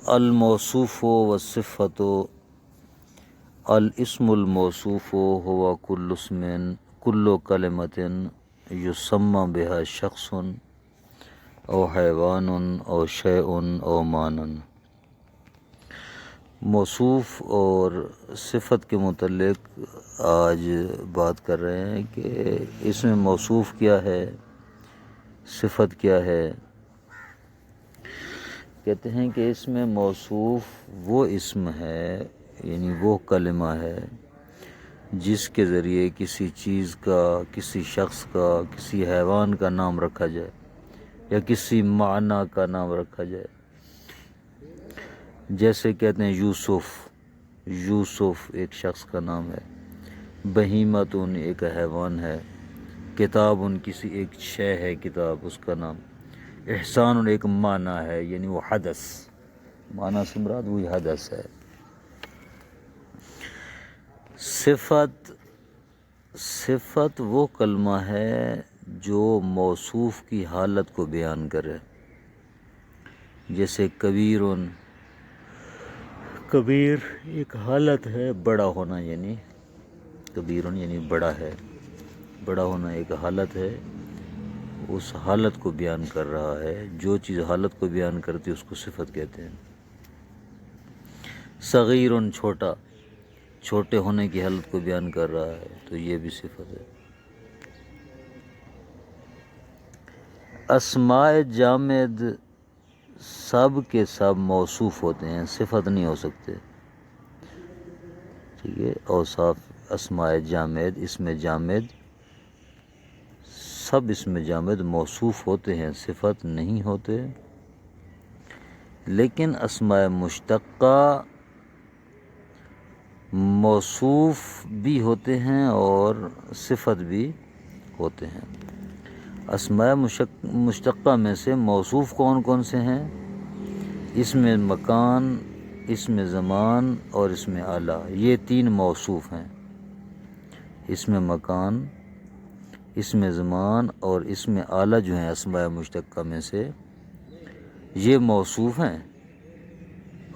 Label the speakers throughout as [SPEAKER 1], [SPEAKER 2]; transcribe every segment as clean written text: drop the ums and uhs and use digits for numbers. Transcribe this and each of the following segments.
[SPEAKER 1] الموصوف والصفت الاسم الموصوف هو كل اسم كل كلمة يسمى بها شخص او حیوان او شیء او معنی۔ موصوف اور صفت کے متعلق آج بات کر رہے ہیں کہ اس میں موصوف کیا ہے، صفت کیا ہے۔ کہتے ہیں کہ اس میں موصوف وہ اسم ہے، یعنی وہ کلمہ ہے جس کے ذریعے کسی چیز کا، کسی شخص کا، کسی حیوان کا نام رکھا جائے یا کسی معنی کا نام رکھا جائے۔ جیسے کہتے ہیں یوسف، یوسف ایک شخص کا نام ہے، بہیمتن ایک حیوان ہے، کتابن کسی ایک شے ہے، کتاب اس کا نام، احسان ایک معنی ہے، یعنی وہ حدث، معنی سے مراد وہی حدث ہے۔ صفت وہ کلمہ ہے جو موصوف کی حالت کو بیان کرے۔ جیسے کبیرن، کبیر ایک حالت ہے، بڑا ہونا، یعنی کبیرن یعنی بڑا ہے، بڑا ہونا ایک حالت ہے، اس حالت کو بیان کر رہا ہے۔ جو چیز حالت کو بیان کرتی ہے اس کو صفت کہتے ہیں۔ صغیرن چھوٹا، چھوٹے ہونے کی حالت کو بیان کر رہا ہے، تو یہ بھی صفت ہے۔ اسماء جامد سب کے سب موصوف ہوتے ہیں، صفت نہیں ہو سکتے، ٹھیک ہے۔ اوصاف اسماء جامد، اسم جامد، سب اسم جامد موصوف ہوتے ہیں، صفت نہیں ہوتے۔ لیکن اسماء مشتقہ موصوف بھی ہوتے ہیں اور صفت بھی ہوتے ہیں۔ اسماء مشتقہ میں سے موصوف کون کون سے ہیں؟ اسم مکان، اسم زمان اور اسم آلہ، یہ تین موصوف ہیں۔ اسم مکان، اسم زمان اور اسم آلہ جو ہیں اسماء مشتقہ میں سے، یہ موصوف ہیں،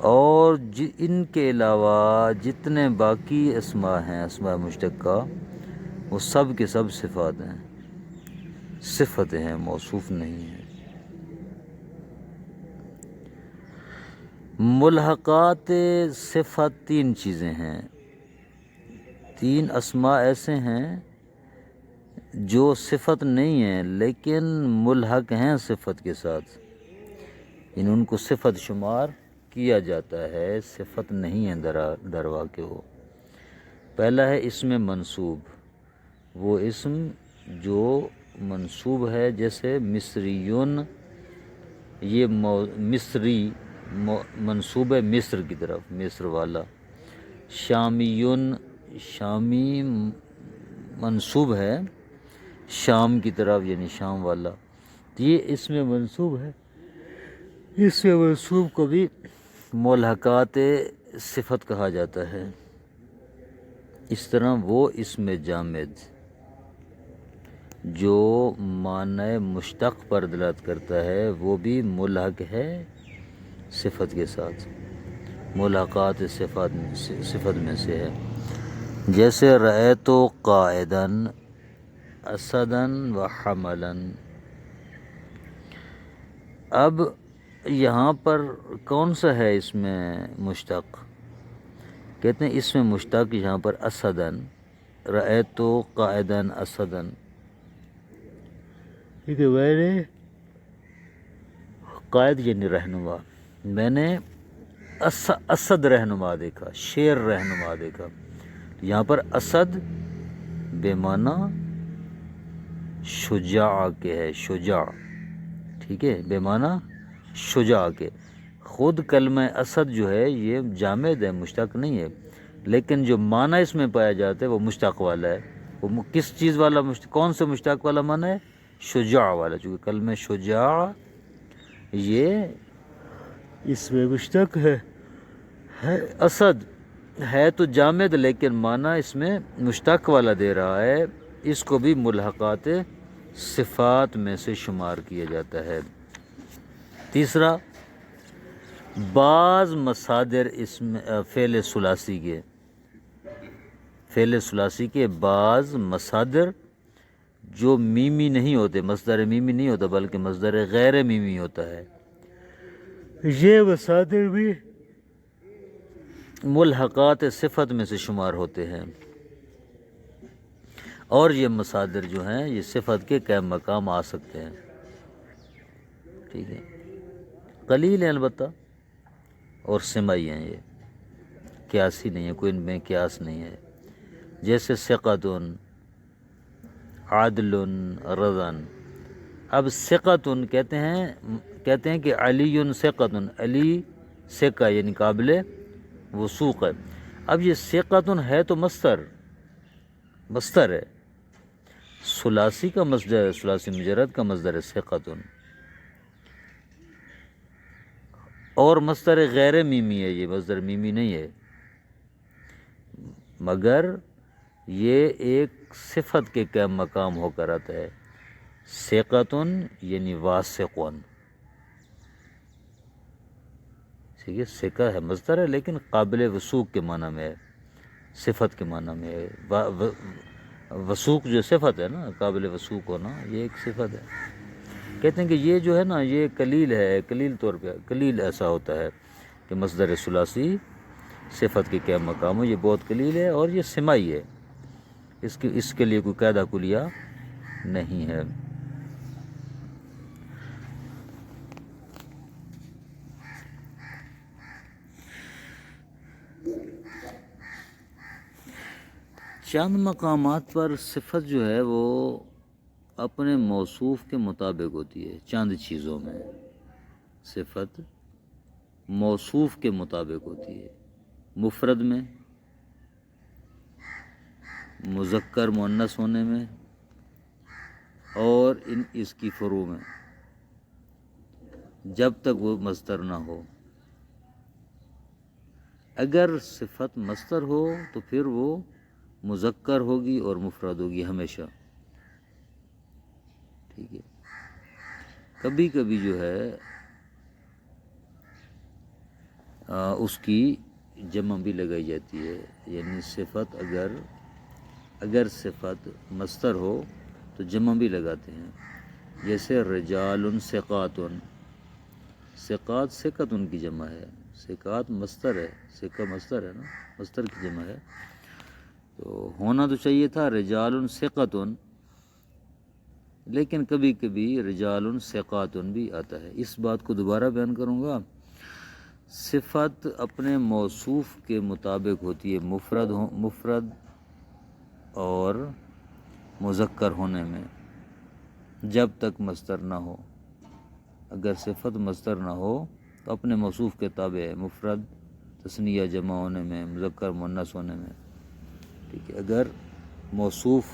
[SPEAKER 1] اور ان کے علاوہ جتنے باقی اسماء ہیں اسماء مشتقہ، وہ سب کے سب صفات ہیں، صفت ہیں، موصوف نہیں ہیں۔ ملحقات صفت تین چیزیں ہیں، تین اسماء ایسے ہیں جو صفت نہیں ہیں لیکن ملحق ہیں صفت کے ساتھ، یعنی ان کو صفت شمار کیا جاتا ہے، صفت نہیں ہے در واقع وہ۔ پہلا ہے اسم منصوب، وہ اسم جو منصوب ہے، جیسے مصریون، یہ مصری منصوب ہے مصر کی طرف، مصر والا۔ شامیون، شامی منصوب ہے شام کی طرف، یعنی شام والا، یہ اسم منصوب ہے۔ اسم منصوب کو بھی ملحقات صفت کہا جاتا ہے۔ اس طرح وہ اسم جامد جو معنی مشتق پر دلالت کرتا ہے وہ بھی ملحق ہے صفت کے ساتھ، ملحقات صفت میں سے ہے۔ جیسے رأیت قائدا اسدا و حملا۔ اب یہاں پر کون سا ہے اس میں مشتق؟ کہتے ہیں اس میں مشتق یہاں پر اسدا، رأیت قائدا اسدا، ٹھیک ہے، میں نے قائد یعنی رہنما، میں نے اسد رہنما دیکھا، شیر رہنما دیکھا۔ یہاں پر اسد بے معنی شجاع کے ہے، شجاع، ٹھیک ہے، بے معنی شجاع کے۔ خود کلمہ اسد جو ہے یہ جامد ہے، مشتق نہیں ہے، لیکن جو معنی اس میں پایا جاتا ہے وہ مشتق والا ہے۔ وہ کس چیز والا کون سے مشتق والا معنی ہے؟ شجاع والا، چونکہ کلمہ شجاع یہ اس میں مشتق ہے اسد ہے تو جامد، لیکن معنی اس میں مشتق والا دے رہا ہے، اس کو بھی ملحقات صفات میں سے شمار کیا جاتا ہے۔ تیسرا بعض مصادر اسم فعل ثلاثی کے بعض مصادر جو میمی نہیں ہوتے، مصدر میمی نہیں ہوتا بلکہ مصدر غیر میمی ہوتا ہے، یہ مصادر بھی ملحقات صفت میں سے شمار ہوتے ہیں، اور یہ مصادر جو ہیں یہ صفت کے قائم مقام آ سکتے ہیں، ٹھیک ہے، قلیل ہیں البتہ، اور سمائی ہیں، یہ قیاسی نہیں ہے، کوئی ان میں قیاس نہیں ہے، جیسے ثقتن، عدل، رضن۔ اب ثقتن کہتے ہیں کہ علی ثقتن، علی ثقہ یعنی قابل وثوق ہے۔ اب یہ ثقتن ہے تو مصدر ہے، ثلاثی کا مصدر ہے، ثلاثی مجرد کا مصدر ہے ثقتن، اور مصدر غیر میمی ہے، یہ مصدر میمی نہیں ہے، مگر یہ ایک صفت کے قائم مقام ہو کر آتا ہے، ثقتن یعنی واثقن، ٹھیک ہے، ثقہ ہے مصدر ہے لیکن قابل وثوق کے معنی میں ہے، صفت کے معنی میں ہے، وثوق جو صفت ہے نا، قابل وثوق ہونا، یہ ایک صفت ہے۔ کہتے ہیں کہ یہ جو ہے نا یہ قلیل ہے، قلیل طور پہ قلیل ایسا ہوتا ہے کہ مصدر ثلاثی صفت کے قائم مقام ہو، یہ بہت قلیل ہے، اور یہ سمائی ہے، اس کے لیے کوئی قاعدہ کلیہ نہیں ہے۔ چند مقامات پر صفت جو ہے وہ اپنے موصوف کے مطابق ہوتی ہے، چند چیزوں میں صفت موصوف کے مطابق ہوتی ہے، مفرد میں، مذکر مؤنث ہونے میں، اور اس کی فروع میں، جب تک وہ مصدر نہ ہو۔ اگر صفت مصدر ہو تو پھر وہ مذکر ہوگی اور مفرد ہوگی ہمیشہ، ٹھیک ہے۔ کبھی کبھی جو ہے اس کی جمع بھی لگائی جاتی ہے، یعنی صفت اگر صفت مصدر ہو تو جمع بھی لگاتے ہیں، جیسے رجال ثقاتن، ثقات ثقتن کی جمع ہے، ثقات مصدر ہے، ثقہ مصدر ہے نا، مصدر کی جمع ہے، تو ہونا تو چاہیے تھا رجال ثقتن، لیکن کبھی کبھی رجال ثقاتن بھی آتا ہے۔ اس بات کو دوبارہ بیان کروں گا، صفت اپنے موصوف کے مطابق ہوتی ہے، مفرد اور مذکر ہونے میں، جب تک مصدر نہ ہو۔ اگر صفت مصدر نہ ہو تو اپنے موصوف کے تابع ہے، مفرد تثنیہ جمع ہونے میں، مذکر مؤنث ہونے میں، ٹھیک ہے۔ اگر موصوف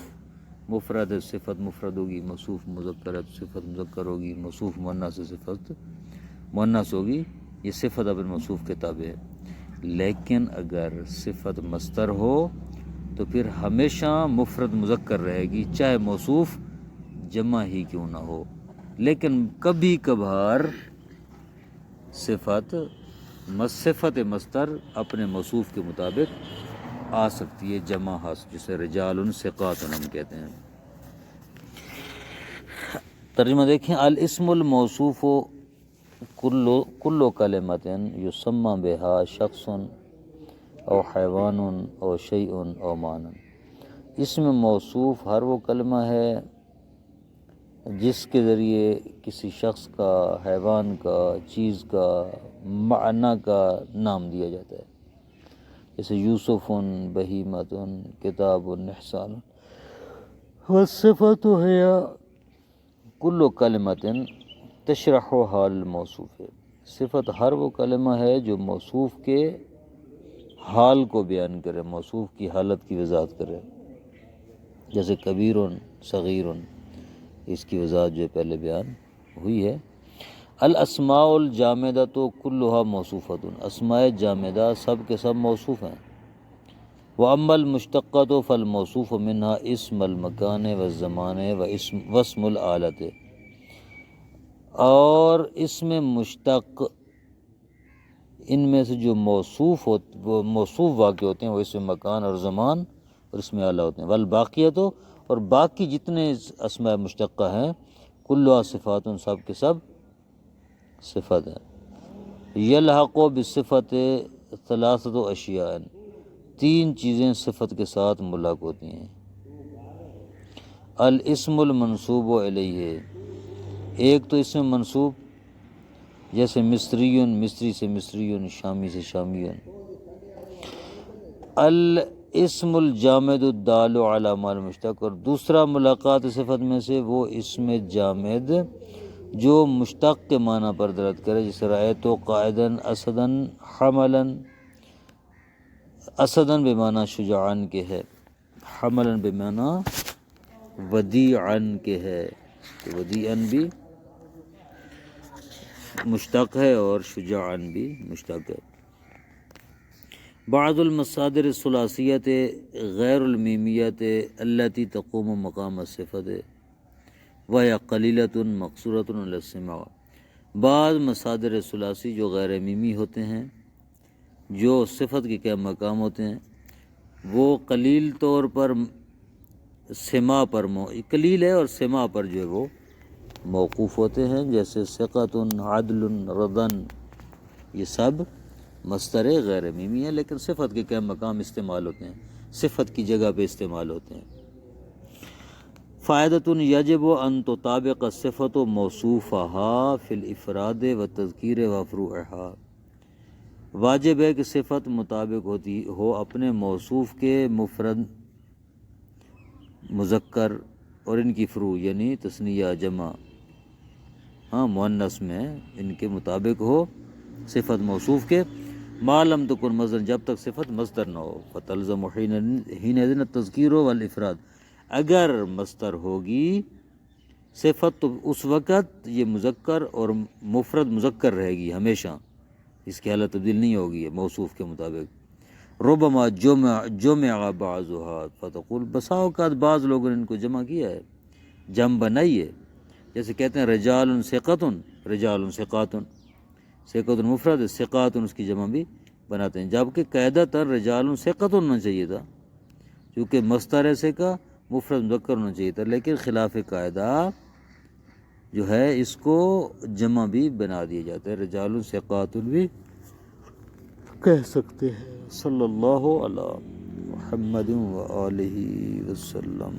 [SPEAKER 1] مفرد ہے صفت مفرد ہوگی، موصوف مذکر ہے تو صفت مذکر ہوگی، موصوف مؤنث ہے صفت مؤنث ہوگی، یہ صفت اپنے موصوف کے تابع ہے۔ لیکن اگر صفت مصدر ہو تو پھر ہمیشہ مفرد مذکر رہے گی، چاہے موصوف جمع ہی کیوں نہ ہو، لیکن کبھی کبھار صفت مصدر اپنے موصوف کے مطابق آ سکتی ہے، جمع جسے رجال ثقاتن ہم کہتے ہیں۔ ترجمہ دیکھیں، الاسم الموصوف کل کلمۃ یسمى بها شخص او حیوان او شیء او معنی۔ اسم موصوف ہر وہ کلمہ ہے جس کے ذریعے کسی شخص کا، حیوان کا، چیز کا، معنی کا نام دیا جاتا ہے، جیسے یوسف بہیمۃ، کتاب احسان۔ والصفۃ ہی کل کلمۃ تشرح حال الموصوف، صفت ہر وہ کلمہ ہے جو موصوف کے حال کو بیان کرے، موصوف کی حالت کی وضاحت کرے، جیسے کبیر، صغیر، اس کی وضاحت جو پہلے بیان ہوئی ہے۔ الاسماء الجامدۃ کلھا موصوفۃ، اسماء جامدہ سب کے سب موصوف ہیں۔ واما المشتقۃ فالموصوف منها اسم المکان والزمان واسم الآلۃ، اور اسم مشتق ان میں سے جو وہ موصوف واقع ہوتے ہیں وہ اسم مکان اور زمان اور اسم اعلیٰ ہوتے ہیں، والباقیات، اور باقی جتنے اسماء مشتقہ ہیں، کلها صفات، سب کے سب صفت ہے۔ یلحق بالصفت ثلاثۃ اشیاء، تین چیزیں صفت کے ساتھ ملحق ہوتی ہیں۔ الاسم المنصوب الیہ، ایک تو اسم منصوب، جیسے مصری، مصری سے مصری، شامی سے شامی۔ الاسم الجامد الدال علی ما المشتق، اور دوسرا ملاقات صفت میں سے وہ اسم جامد جو مشتق کے معنی پر دلالت کرے، جیسے رأیت قائدا اسدا حملا، اسدا بمعنی شجاعن کے ہے، حملا بمعنی ودیعن کے ہے، تو ودیعن بھی مشتق ہے اور شجاعن بھی مشتق ہے۔ بعض المصادر الثلاثیۃ غیر المیمیۃ التي تقوم مقام الصفت وهي قلیلۃ مقصورۃ علی السماع، بعض مصادر ثلاثی جو غیر میمی ہوتے ہیں، جو صفت کے کیا مقام ہوتے ہیں، وہ قلیل طور پر سماع پر قلیل ہے اور سماع پر جو ہے وہ موقوف ہوتے ہیں، جیسے ثقۃ، عدل، رضن، یہ سب مصدر غیر میمی ہے، لیکن صفت کے کیا مقام استعمال ہوتے ہیں، صفت کی جگہ پہ استعمال ہوتے ہیں۔ فائدۃ یجب ان تطابق الصفۃ موصوفها فی الافراد والتذکیر وفروعها، واجب ہے کہ صفت مطابق ہوتی ہو اپنے موصوف کے مفرد، مذکر اور ان کی فروع یعنی تثنیہ، جمع، مؤنث میں ان کے مطابق ہو صفت موصوف کے، ما لم تکن مصدر، جب تک صفت مصدر نہ ہو، فتلزم حینئذ التذکیر والافراد، اگر مصدر ہوگی صفت تو اس وقت یہ مذکر اور مفرد مذکر رہے گی ہمیشہ، اس کی حالت تبدیل نہیں ہوگی موصوف کے مطابق۔ ربما جمع بعضها فتقول، بسا اوقات بعض لوگوں نے ان کو جمع کیا ہے، جمع بنائی ہے، جیسے کہتے ہیں رجال ثقۃ، رجال ثقات، ثقۃ مفرد، ثقات اس کی جمع بھی بناتے ہیں، جبکہ قاعدہ تر رجال ثقۃ ہونا چاہیے تھا، کیونکہ مصدر ایسے کا مفرد مذکر ہونا چاہیے تھا، لیکن خلاف قاعدہ جو ہے اس کو جمع بھی بنا دیا جاتا ہے، رجال ثقات بھی کہہ سکتے ہیں۔ صلی اللہ علی محمد و آلہ وسلم۔